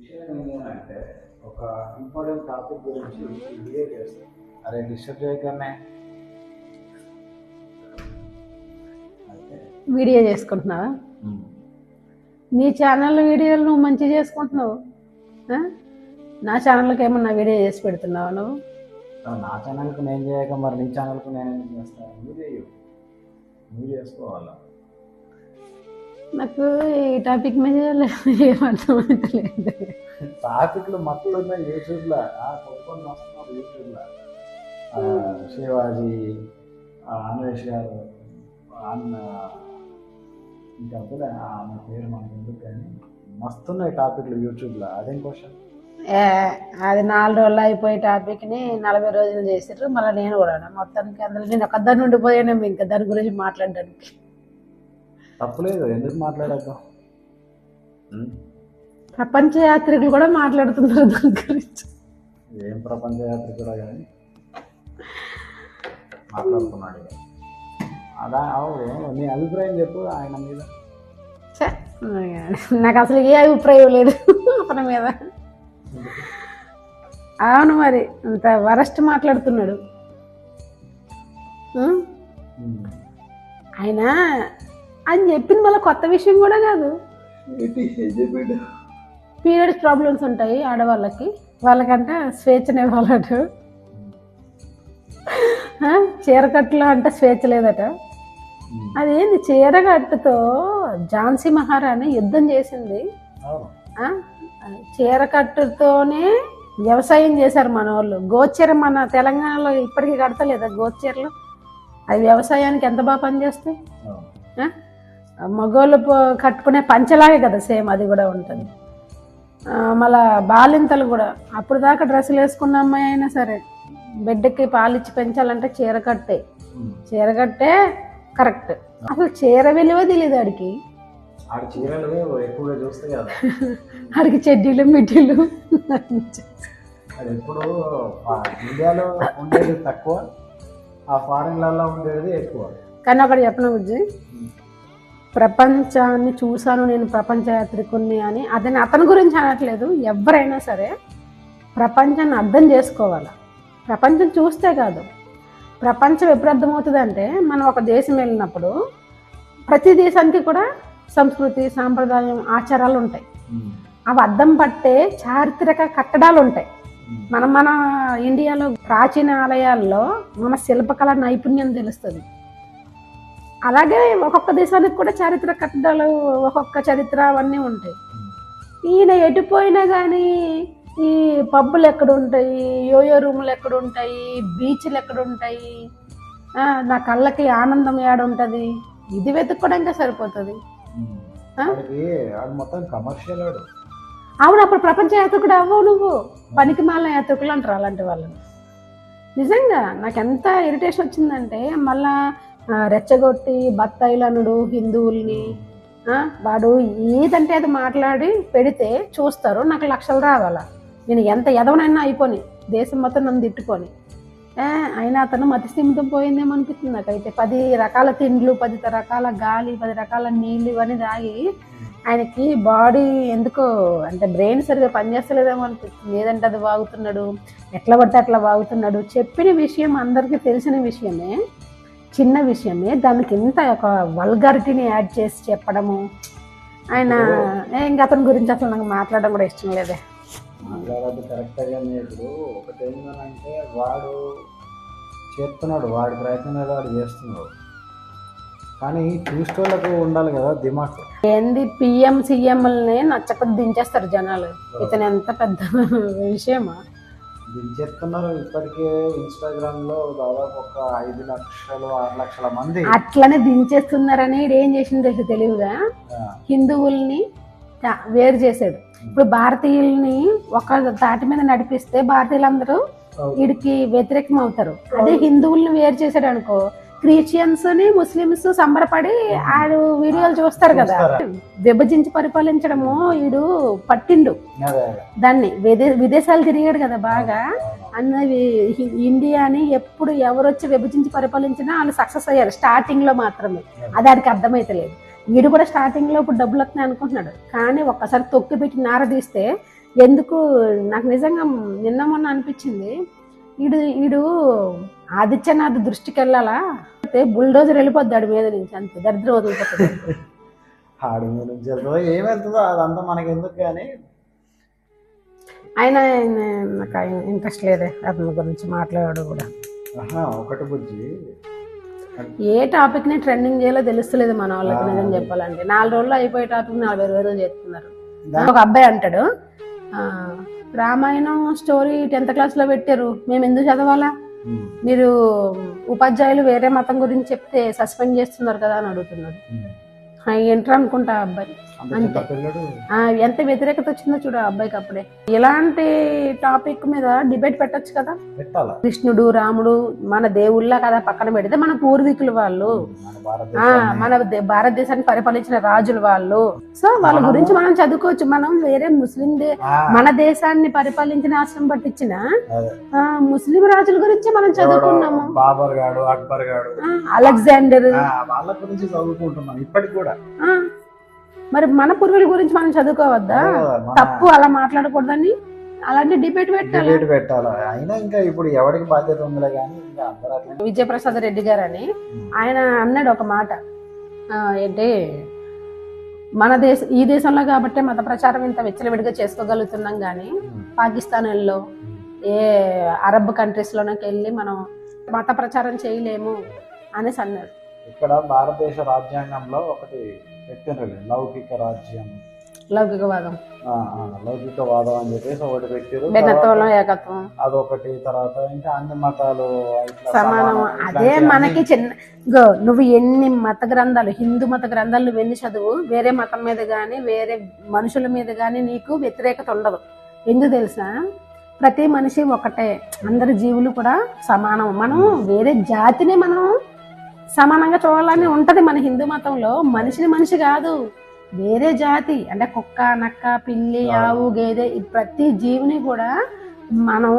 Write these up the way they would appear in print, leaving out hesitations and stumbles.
విషయం ఏంటంటే ఒక ఇంపార్టెంట్ టాపిక్ గురించి వీడియో చేస్తాం. అరే డిస్టర్బ్ చేయకనే వీడియో చేసుకుంటున్నావా? నీ ఛానల్ వీడియోలు నువ్వు మంచిగా చేసుకుంటున్నావు. నా ఛానల్కి ఏమన్నా వీడియో చేసి పెడుతున్నావా నువ్వు? నా ఛానల్కి నేను చేయక మరి నీ ఛానల్కి నేను ఏం చేస్తాను? నువ్వు చేసుకోవాలా? నాకు ఈ టాపిక్ మీద ఏమర్థమవుతలేదు. టాపిక్లు మొత్తం ఉన్నాయి యూట్యూబ్లో, కొట్టుకొని వస్తున్నారు యూట్యూబ్లో. శివాజీ, అన్వేష్ గారు, అన్న ఇంకా ఆమె పేరు మనకు ఎందుకు కానీ మస్తున్నాయి టాపిక్లు యూట్యూబ్లో. అదేం క్వశ్చన్? అది 4 రోజులు అయిపోయే టాపిక్ని 40 రోజులు చేసారు. మళ్ళీ నేను కూడా మొత్తానికి అందులో నేను ఒకదాన్ని ఉండిపోయాను ఇంకా దాని గురించి మాట్లాడడానికి. తప్పులేదు, ఎందుకు మాట్లాడద్దాం? ప్రపంచ యాత్రికులు కూడా మాట్లాడుతున్నారు దాని గురించి. ఏం ప్రపంచ యాత్రికుడా కానీ మాట్లాడుతున్నాడు. అదా నీ అభిప్రాయం చెప్పు ఆయన మీద. నాకు అసలు ఏ అభిప్రాయం లేదు అతని మీద. అవును, మరి అంత వరస్ట్ మాట్లాడుతున్నాడు ఆయన. అని చెప్పింది మళ్ళీ కొత్త విషయం కూడా కాదు. పీరియడ్స్ ప్రాబ్లమ్స్ ఉంటాయి ఆడవాళ్ళకి, వాళ్ళకంటే స్వేచ్ఛనే వాళ్ళట. చీరకట్టులో అంటే స్వేచ్ఛ లేదట. అదేంది, చీరకట్టుతో ఝాన్సీ మహారాణి యుద్ధం చేసింది. చీరకట్టుతోనే వ్యవసాయం చేశారు మన వాళ్ళు. గోచీర మన తెలంగాణలో ఇప్పటికీ కడతలేదా గోచీరలు? అవి వ్యవసాయానికి ఎంత బాగా పనిచేస్తాయి. మగోళ్ళు కట్టుకునే పంచలాగే కదా సేమ్ అది కూడా ఉంటుంది. మళ్ళా బాలింతలు కూడా అప్పుడు దాకా డ్రెస్సులు వేసుకున్న అమ్మాయి అయినా సరే బిడ్డకి పాలిచ్చి పెంచాలంటే చీరకట్టే కరెక్ట్. అసలు చీర విలువ తెలియదు ఆడికి. ఆడికి చెడ్డీలు మిడ్డీలు ఎప్పుడు ఇండియాలో ఉండేది తక్కువ, ఆ ఫారిన్లలో ఉండేది ఎక్కువ. కానీ ఒకటి చెప్పిన బుజ్జి, ప్రపంచాన్ని చూశాను నేను, ప్రపంచ యాత్రికుని అని అతని గురించి అనట్లేదు. ఎవరైనా సరే ప్రపంచాన్ని అర్థం చేసుకోవాలి. ప్రపంచం చూస్తే కాదు, ప్రపంచం ఎప్పుడు అర్థమవుతుంది అంటే మనం ఒక దేశం వెళ్ళినప్పుడు ప్రతి దేశానికి కూడా సంస్కృతి, సాంప్రదాయం, ఆచారాలు ఉంటాయి. అవి అద్దం పట్టే చారిత్రక కట్టడాలు ఉంటాయి. మన ఇండియాలో ప్రాచీన ఆలయాల్లో మన శిల్పకళ నైపుణ్యం తెలుస్తుంది. అలాగే ఒక్కొక్క దేశానికి కూడా చారిత్రక కట్టడాలు, ఒక్కొక్క చరిత్ర అవన్నీ ఉంటాయి. ఈయన ఎటుపోయినా కానీ ఈ పబ్బులు ఎక్కడుంటాయి, యోయో రూములు ఎక్కడుంటాయి, బీచ్లు ఎక్కడుంటాయి, నా కళ్ళకి ఆనందం ఏడుంటుంది, ఇది వెతుక్కోవడానికి సరిపోతుంది. అవును, అప్పుడు ప్రపంచ యాత్రికుడు అవ్వవు నువ్వు, పనికి మాలిన యాత్రికులు అంటారు అలాంటి వాళ్ళని. నిజంగా నాకు ఎంత ఇరిటేషన్ వచ్చిందంటే, మళ్ళా రెచ్చగొట్టి బత్తాయిలనుడు హిందువుల్ని, వాడు ఏదంటే అది మాట్లాడి పెడితే చూస్తారు. నాకు లక్షలు రావాలా, నేను ఎంత ఎదవనైనా అయిపోని, దేశం మొత్తం నన్ను తిట్టుకొని. అయినా అతను మతిస్థిమితం పోయిందేమో అనిపిస్తుంది నాకైతే. 10 రకాల తిండ్లు, 10 రకాల గాలి, 10 రకాల నీళ్ళు ఇవన్నీ తాగి ఆయనకి బాడీ ఎందుకో అంటే బ్రెయిన్ సరిగా పనిచేస్తలేదేమో అనిపిస్తుంది. ఏదంటే అది వాగుతున్నాడు, ఎట్లా పడితే అట్లా వాగుతున్నాడు. చెప్పిన విషయం అందరికీ తెలిసిన విషయమే, చిన్న విషయమే, దానికి ఇంత ఒక వల్గారిటీని యాడ్ చేసి చెప్పడము. ఆయన ఇంకా అతని గురించి అసలు నాకు మాట్లాడడం కూడా ఇష్టం లేదే. మాట్లాడద్దు కరెక్ట్గా. ఇప్పుడు ఒకటి ఏంటంటే వాడు చేస్తున్నాడు, వాడి ప్రయత్నం మీద వాడు చేస్తున్నాడు, కానీ చూసేవాళ్ళకు ఉండాలి కదా దిమాగ్. ఏంది పిఎం సీఎంలని నచ్చకపోతే దించేస్తారు జనాలు. ఇతను ఎంత పెద్ద విషయమా దించేస్తున్నారు. ఇప్పటికే ఇన్స్టాగ్రామ్ లో దాదాపు ఒక 5 లక్షలు 6 లక్షల మంది అట్లనే దించేస్తున్నారని. ఏం చేసింది తెలివిగా హిందువుల్ని వేరు చేశాడు. ఇప్పుడు భారతీయుల్ని ఒక తాటి మీద నడిపిస్తే భారతీయులందరూ వీడికి వ్యతిరేకం అవుతారు. అదే హిందువుల్ని వేరు చేశాడు అనుకో, క్రిస్టియన్స్ ని ముస్లిమ్స్ సంబరపడి ఆడు వీడియోలు చూస్తారు కదా. విభజించి పరిపాలించడము వీడు పట్టిండు దాన్ని. విదేశాలు తిరిగాడు కదా బాగా. అన్నది ఇండియాని ఎప్పుడు ఎవరొచ్చి విభజించి పరిపాలించినా వాళ్ళు సక్సెస్ అయ్యారు స్టార్టింగ్ లో మాత్రమే. అది ఆడికి అర్థమైతలేదు. వీడు కూడా స్టార్టింగ్ లో ఇప్పుడు డబ్బులు వస్తున్నాయి అనుకుంటున్నాడు, కానీ ఒక్కసారి తొక్కి పెట్టి నార తీస్తే ఎందుకు నాకు నిజంగా నిన్న మొన్న అనిపించింది, వీడు ఆదిత్యనాథ్ దృష్టికి వెళ్ళాలా, బుల్డోజర్ వెళ్ళిపోద్ది ఆడి మీద నుంచి, అంతే దరిద్రం వదిలిపోతుంది. ఆడి మీద నుంచి వెళ్తుందో ఏమెళ్తుందో అదంతా మనకి ఎందుకు కానీ ఆయన నాకు ఆయన ఇంట్రెస్ట్ లేదే అతని గురించి మాట్లాడాడు కూడా. ఒకటి బుజ్జి, ఏ టాపిక్ ని ట్రెండింగ్ చేయాలో తెలుస్తలేదు మన వాళ్ళకి నిజం చెప్పాలంటే. 4 రోజుల్లో అయిపోయే టాపిక్ 40 రోజులు చేస్తున్నారు. ఒక అబ్బాయి అంటాడు, రామాయణం స్టోరీ 10th క్లాస్ లో పెట్టారు, మేము ఎందుకు చదవాలా, మీరు ఉపాధ్యాయులు వేరే మతం గురించి చెప్తే సస్పెండ్ చేస్తున్నారు కదా అని అడుగుతున్నాడు. ఏంట్రా అనుకుంటా అబ్బాయి, అంతే. ఎంత వ్యతిరేకత వచ్చిందో చూడ అబ్బాయికి అప్పుడే. ఇలాంటి టాపిక్ మీద డిబేట్ పెట్టచ్చు కదా. కృష్ణుడు రాముడు మన దేవుళ్ళ కదా పక్కన పెడితే, మన పూర్వీకులు వాళ్ళు, మన భారతదేశాన్ని పరిపాలించిన రాజులు వాళ్ళు. సో వాళ్ళ గురించి మనం చదువుకోవచ్చు. మనం వేరే ముస్లిం మన దేశాన్ని పరిపాలించిన ఆశ్రమం పట్టించిన ముస్లిం రాజుల గురించి మనం చదువుకున్నాము. బాబర్ గాడు, అక్బర్ గాడు, అలెగ్జాండర్, వాళ్ళ గురించి చదువుకుంటున్నాం ఇప్పటికి కూడా. మరి మన పూర్వీకుల గురించి మనం చదువుకోవద్దా? తప్పు అలా మాట్లాడకూడదని అలాంటి డిబేట్ పెట్టాలి. అయినా ఇంకా ఇప్పుడు ఎవరికి బాధ్యత ఉందిలే కానీ ఇంకా అందరూ అట్లా. విజయప్రసాద్ రెడ్డి గారు అని ఆయన అన్నాడు ఒక మాట, ఏంటి ఈ దేశంలో కాబట్టి మత ప్రచారం ఇంత విచ్చలవిడిగా చేసుకోగలుగుతున్నాం, కానీ పాకిస్తాన్లో ఏ అరబ్ కంట్రీస్ లోకి వెళ్ళి మనం మత ప్రచారం చేయలేము అనేసి అన్నాడు. ఇక్కడ భారతదేశ రాజ్యాంగంలో ఒకటి పెట్టిండ్రు, లౌకికవాదం అని చెప్పేసి ఒకటి పెట్టారు. ఏకత్వం అదొకటి. తర్వాత ఇంకా అన్ని మతాలు సమానం. అదే మనకి నువ్వు ఎన్ని మత గ్రంథాలు, హిందూ మత గ్రంథాలు నువ్వు ఎన్ని చదువు, వేరే మతం మీద కానీ వేరే మనుషుల మీద కానీ నీకు వ్యతిరేకత ఉండదు. ఎందుకు తెలుసా, ప్రతి మనిషి ఒకటే, అందరి జీవులు కూడా సమానం. మనం వేరే జాతిని మనం సమానంగా చూడాలని ఉంటది మన హిందూ మతంలో. మనిషిని మనిషి కాదు, వేరే జాతి అంటే కుక్క, నక్క, పిల్లి, ఆవు, గేదె, ప్రతి జీవిని కూడా మనం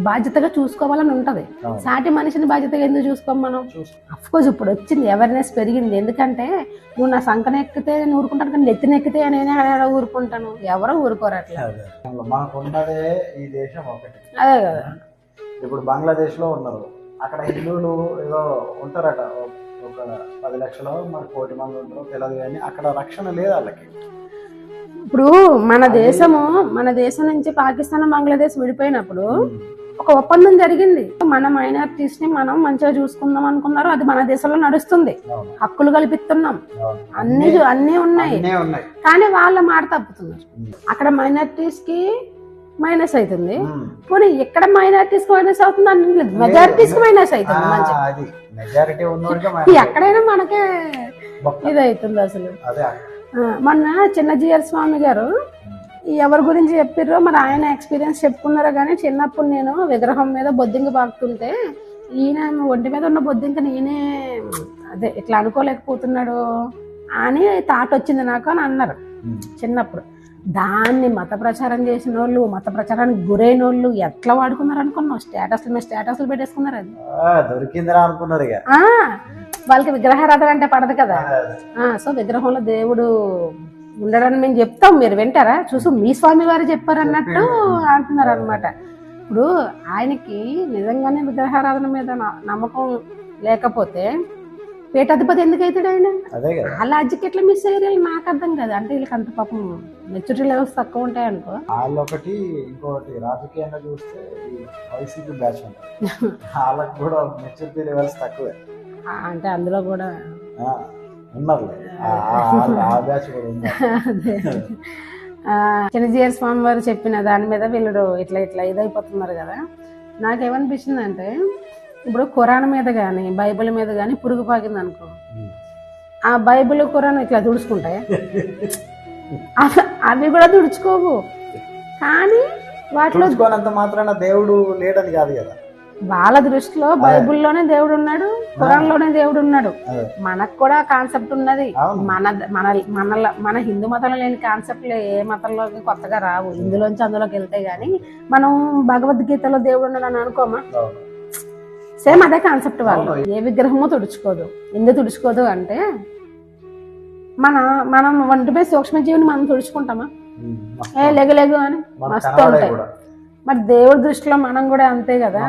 బాధ్యతగా చూసుకోవాలని ఉంటది. సాటి మనిషిని బాధ్యతగా ఎందుకు చూసుకోం మనం? అఫ్ కోర్స్ ఇప్పుడు వచ్చింది, అవేర్నెస్ పెరిగింది. ఎందుకంటే నువ్వు నా సంకన ఎక్కితే నేను ఊరుకుంటాను, కానీ నెత్తిన ఎక్కితే నేనే ఊరుకుంటాను. ఎవరో ఊరుకోరు అట్లా. మనకున్నదే ఈ దేశం ఒకటి. అదే కదా. ఇప్పుడు బంగ్లాదేశ్ లో ఉన్నారు, అక్కడ హిందువులు ఏదో ఉంటారట, ఒక 10 లక్షలు మరి 1 కోటి మంది ఉంటారు తెలియదు, కానీ అక్కడ రక్షణ లేదు వాళ్ళకి. ఇప్పుడు మన దేశం నుంచి పాకిస్తాన్, బంగ్లాదేశ్ విడిపోయినప్పుడు ఒక ఒప్పందం జరిగింది. మన మైనారిటీస్ ని మనం మంచిగా చూసుకుందాం అనుకున్నారు, అది మన దేశంలో నడుస్తుంది. హక్కులు కల్పిస్తున్నాం, అన్ని ఉన్నాయి, కానీ వాళ్ళ మాట తప్పుతున్నారు. అక్కడ మైనారిటీస్ కి మైనస్ అవుతుంది, పోనీ ఎక్కడ మైనారిటీస్ మైనస్ అవుతుంది అంటే మెజారిటీస్ మైనస్ అవుతుంది. ఎక్కడైనా మనకే ఇది అవుతుంది అసలు. మొన్న చిన్నజీఆర్ స్వామి గారు ఎవరి గురించి చెప్పిర్రో మరి, ఆయన ఎక్స్పీరియన్స్ చెప్పుకున్నారో కానీ, చిన్నప్పుడు నేను విగ్రహం మీద బొద్దింక పాకుతుంటే ఈయన ఒంటి మీద ఉన్న బొద్దింక నేనే అదే ఇట్లా అనుకోలేకపోతున్నాడు అని థాట్ వచ్చింది నాకు అని అన్నారు చిన్నప్పుడు. దాన్ని మత ప్రచారం చేసిన వాళ్ళు, మత ప్రచారానికి గురైన వాళ్ళు ఎట్లా వాడుకున్నారు అనుకున్నావు? స్టేటస్లు పెట్టేసుకున్నారు. అది దొరికిందిరా అనుకున్నారు. వాళ్ళకి విగ్రహారాధన అంటే పడదు కదా. సో విగ్రహంలో దేవుడు ఉండడని మేము చెప్తాం, మీరు వింటారా? చూసు మీ స్వామి వారు చెప్పారన్నట్టు అంటున్నారు అనమాట. ఇప్పుడు ఆయనకి నిజంగానే విగ్రహారాధన మీద నమ్మకం లేకపోతే పీఠాధిపతి ఎందుకు అవుతాడు ఆయన? ఆ లాజిక్ ఎట్లా మిస్ అయ్యారు నాకు అర్థం కాదు. అంటే వీళ్ళకి అంత పాపం మెచ్యూరిటీ లెవెల్స్ తక్కువ ఉంటాయి అనుకో. వాళ్ళొకటి, ఇంకొకటి రాజకీయంగా చూస్తే వైసీపీ బ్యాచ్ ఉంటారు, వాళ్ళకి కూడా మెచ్యూరిటీ లెవెల్స్ తక్కువే. అంటే అందులో కూడా ఉన్నారు, ఆ బ్యాచ్ కూడా ఉన్నారు. చిన్నజీఆర్ స్వామి వారు చెప్పిన దాని మీద వీళ్ళు ఇట్లా ఇదైపోతున్నారు కదా. నాకేమనిపించింది అంటే, ఇప్పుడు ఖురాన్ మీద కానీ బైబిల్ మీద కానీ పురుగు పాకింది అనుకో, ఆ బైబిల్ ఖురాన్ ఇట్లా తుడుచుకుంటాయి, అవి కూడా తుడుచుకోవు. కానీ వాటిలో మాత్రాన దేవుడు లేడని కాదు కదా. వాళ్ళ దృష్టిలో బైబిల్లోనే దేవుడు ఉన్నాడు, ఖురాన్ లోనే దేవుడు ఉన్నాడు. మనకు కూడా కాన్సెప్ట్ ఉన్నది. మన హిందూ మతంలో లేని కాన్సెప్ట్లు ఏ మతంలోకి కొత్తగా రావు. ఇందులోంచి అందులోకి వెళ్తే గానీ మనం భగవద్గీతలో దేవుడు ఉన్నాడు అని అనుకోమా? సేమ్ అదే కాన్సెప్ట్. వాళ్ళు ఏ విగ్రహమో తుడుచుకోదు. ఎందుకు తుడుచుకోదు అంటే, మనం ఒంటిపై సూక్ష్మజీవిని మనం తుడుచుకుంటామా? ఏ లెగు లెగు అని మస్తు ఉంటాయి. మరి దేవుడి దృష్టిలో మనం కూడా అంతే కదా.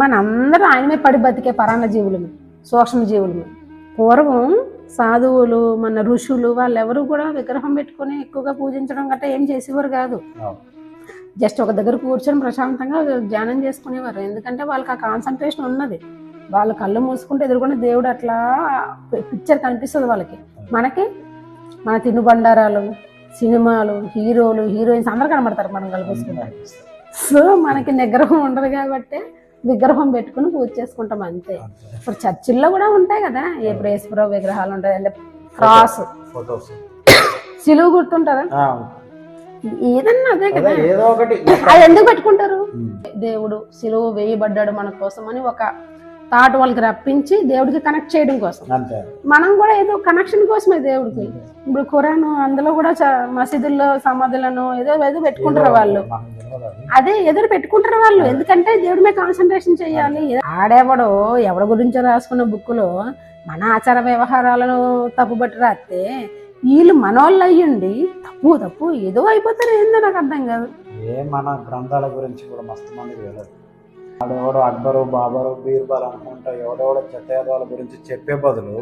మనందరం ఆయన మీద పడి బతికే పరాన్న జీవులమే, సూక్ష్మ జీవులమే. పూర్వం సాధువులు మన ఋషులు వాళ్ళెవరు కూడా విగ్రహం పెట్టుకుని ఎక్కువగా పూజించడం గట్రా ఏం చేసేవారు కాదు. జస్ట్ ఒక దగ్గర కూర్చొని ప్రశాంతంగా ధ్యానం చేసుకునేవారు. ఎందుకంటే వాళ్ళకి ఆ కాన్సన్ట్రేషన్ ఉన్నది. వాళ్ళ కళ్ళు మూసుకుంటే ఎదుర్కొనే దేవుడు అట్లా పిక్చర్ కనిపిస్తుంది వాళ్ళకి. మనకి మన తినుబండారాలు, సినిమాలు, హీరోలు, హీరోయిన్స్ అందరూ కనబడతారు మనం కల్పిస్తుంటాం. సో మనకి నిగ్రహం ఉండదు కాబట్టి విగ్రహం పెట్టుకుని పూజ చేసుకుంటాం అంతే. ఇప్పుడు చర్చిల్లో కూడా ఉంటాయి కదా, ఎప్పుడు యేసుప్రభు విగ్రహాలు ఉంటాయి, అంటే క్రాస్, సిలువ గుర్తుంటారా, ఏదన్నా అదే కదా. అది ఎందుకు పెట్టుకుంటారు? దేవుడు సిలువ వేయబడ్డాడు మన కోసం అని ఒక థాట్ వాళ్ళకి రప్పించి దేవుడికి కనెక్ట్ చేయడం కోసం. మనం కూడా ఏదో కనెక్షన్ కోసమే దేవుడికి. ఇప్పుడు ఖురాన్ అందులో కూడా మసీదుల్లో సమాధులను ఏదో ఏదో పెట్టుకుంటారు వాళ్ళు. అదే ఎదురు పెట్టుకుంటారు వాళ్ళు, ఎందుకంటే దేవుడి మీద కాన్సన్ట్రేషన్ చేయాలి. ఆడేవాడు ఎవరి గురించో రాసుకున్న బుక్కులో మన ఆచార వ్యవహారాలను తప్పుబట్టి రాస్తే వీళ్ళు మనోళ్ళు అయ్యండి తప్పు తప్పు ఏదో అయిపోతారు. ఏందో నాకు అర్థం కాదు. మన గ్రంథాల గురించి కూడా మస్తు మందికి తెలియదు. ఆడెవడో అక్బరు, బాబరు, బీర్బల్ అనుకుంటా ఎవడెవడో చెత్తయాదవాల గురించి చెప్పే బదులు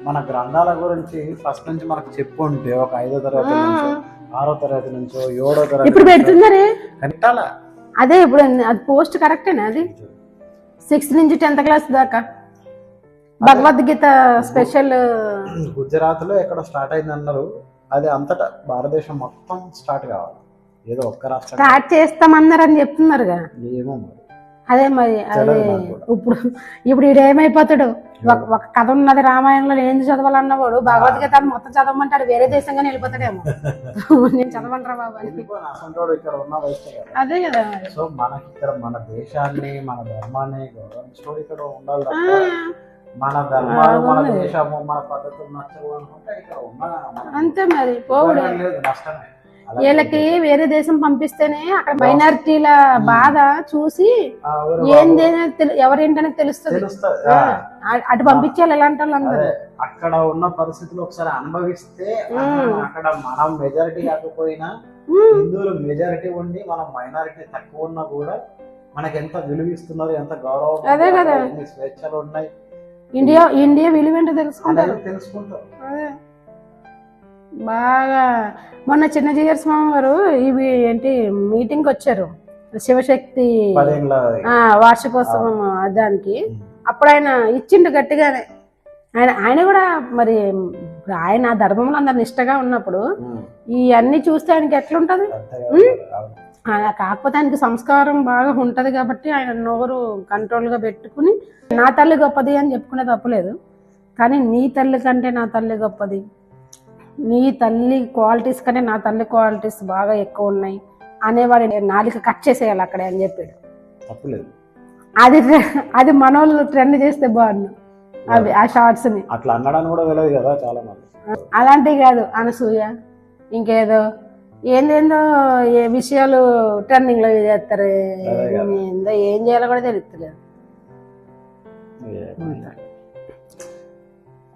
మన గ్రంథాల గురించి ఫస్ట్ నుంచి మనకు చెప్పుంటే ఒక 5వ తరగతి నుంచో 6వ తరగతి నుంచో 7వ తరగతి ఇప్పుడు పెడుతున్నారే కట్టాలా. అదే ఇప్పుడు అది పోస్ట్ కరెక్టేనా? అది 6th నుంచి 10th క్లాస్ దాకా భగవద్గీత స్పెషల్ గుజరాత్ లో ఎక్కడ స్టార్ట్ అయింది అన్నారు. అది అంతటా భారతదేశం మొత్తం స్టార్ట్ కావాలి. ఏదో ఒక్క రాష్ట్రం స్టార్ట్ చేస్తామన్నారని చెప్తున్నారుగా. ఏమో మరి అదే మరి అదే ఇప్పుడు ఈడు ఏమైపోతాడు? ఒక కథ ఉన్నది రామాయణంలో నేను చదవాలన్నవాడు భగవద్గీత మొత్తం చదవమంటాడు, వేరే దేశంగానే వెళ్ళిపోతాడేమో. నేను చదవమంటారా బాబా అని. అదే కదా. సో మనకి ఇక్కడ మన దేశాన్ని మన ధర్మాన్ని గౌరవించడం ఇక్కడ ఉండాలి. మన ధర్మాలు, మన దేశము, మన పద్ధతులు నచ్చవు అనుకుంటే ఇక్కడ ఉన్న అంతే మరి పోవుడు లేదు, నష్టమే. వీళ్ళకి వేరే దేశం పంపిస్తేనే అక్కడ మైనారిటీల బాధ చూసి ఎవరేంటనే తెలుస్తుంది. అటు పంపించాలి ఎలాంటి వాళ్ళందరూ. అక్కడ ఉన్న పరిస్థితులు ఒకసారి అనుభవిస్తే అక్కడ మనం మెజారిటీ కాకపోయినా హిందువులు మెజారిటీ ఉండి మనం మైనారిటీ తక్కువ ఉన్నా కూడా మనకి ఎంత విలువ ఇస్తున్నారు, ఎంత గౌరవం, అదే కదా, ఎన్ని స్వేచ్ఛలు ఉన్నాయి. ఇండియా విలువ ఏంటో తెలుసుకుంటారు. అదే బాగా. మొన్న చిన్న జిగర్ స్వామి గారు ఇవి ఏంటి మీటింగ్ వచ్చారు, శివశక్తి వార్షికోత్సవం దానికి. అప్పుడు ఆయన ఇచ్చిండు గట్టిగానే. ఆయన కూడా మరి ఆయన ఆ ధర్మంలో అందరు నిష్టగా ఉన్నప్పుడు ఈ అన్ని చూస్తే ఆయనకి ఎట్లుంటది? కాకపోతే ఆయనకి సంస్కారం బాగా ఉంటది కాబట్టి ఆయన నోరు కంట్రోల్ గా పెట్టుకుని నా తల్లి గొప్పది అని చెప్పుకునే తప్పులేదు. కానీ నీ తల్లి కంటే నా తల్లి గొప్పది, నీ తల్లి క్వాలిటీస్ కంటే నా తల్లి క్వాలిటీస్ బాగా ఎక్కువ ఉన్నాయి అనేవాడు నాలుక కట్ చేసేయాలి అక్కడే అని చెప్పాడు. అది మనోళ్ళు ట్రెండ్ చేస్తే బాగుండు అవి ఆ షార్ట్స్ ని. అట్లా అన్నడానికి కూడా తెలియదు కదా చాలా మంది. అలాంటివి కాదు, అనసూయ ఇంకేదో ఏందేందో ఏ విషయాలు ట్రెండింగ్ లో చేస్తారు. ఏందో ఏం చేయాలో కూడా తెలుస్తలేదు.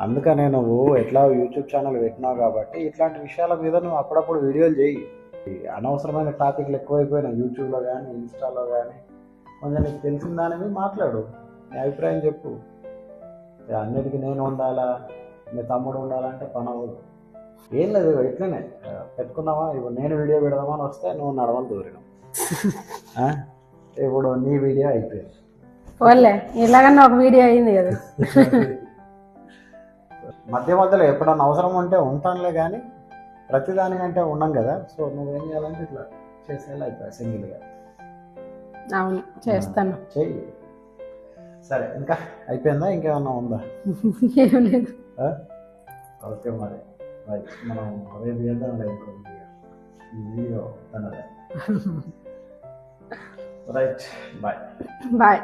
అందుకనే నువ్వు ఎట్లా యూట్యూబ్ ఛానల్ పెట్టినావు కాబట్టి ఇట్లాంటి విషయాల మీద నువ్వు అప్పుడప్పుడు వీడియోలు చేయి. అనవసరమైన టాపిక్లు ఎక్కువైపోయినాయి యూట్యూబ్లో కానీ ఇన్స్టాలో కానీ. కొంచెం నీకు తెలిసిన దానివి మాట్లాడు, నీ అభిప్రాయం చెప్పు. అన్నిటికీ నేను ఉండాలా, మీ తమ్ముడు ఉండాలంటే పని అవ్వదు. ఏం లేదు, ఇట్లనే పెట్టుకున్నావా. ఇప్పుడు నేను వీడియో పెడదామని వస్తే నువ్వు నడవలు దూరినావు. ఇప్పుడు నీ వీడియో అయిపోయింది. ఓన్లే ఇలాగన్నా ఒక వీడియో అయింది కదా. మధ్య మధ్యలో ఎప్పుడన్నా అవసరం ఉంటే ఉంటానులే, కానీ ప్రతిదానికంటే ఉండం కదా. సో నువ్వేం చేయాలంటే ఇట్లా చేసేలా అయిపోయా సింగిల్గా. అవును చేస్తాను, చెయ్యి. సరే, ఇంకా అయిపోయిందా? ఇంకేమన్నా ఉందా? ఏం లేదు. ఓకే మరి మనం రేపు చేద్దాం లేదు ఈ వీడియో. Right, bye.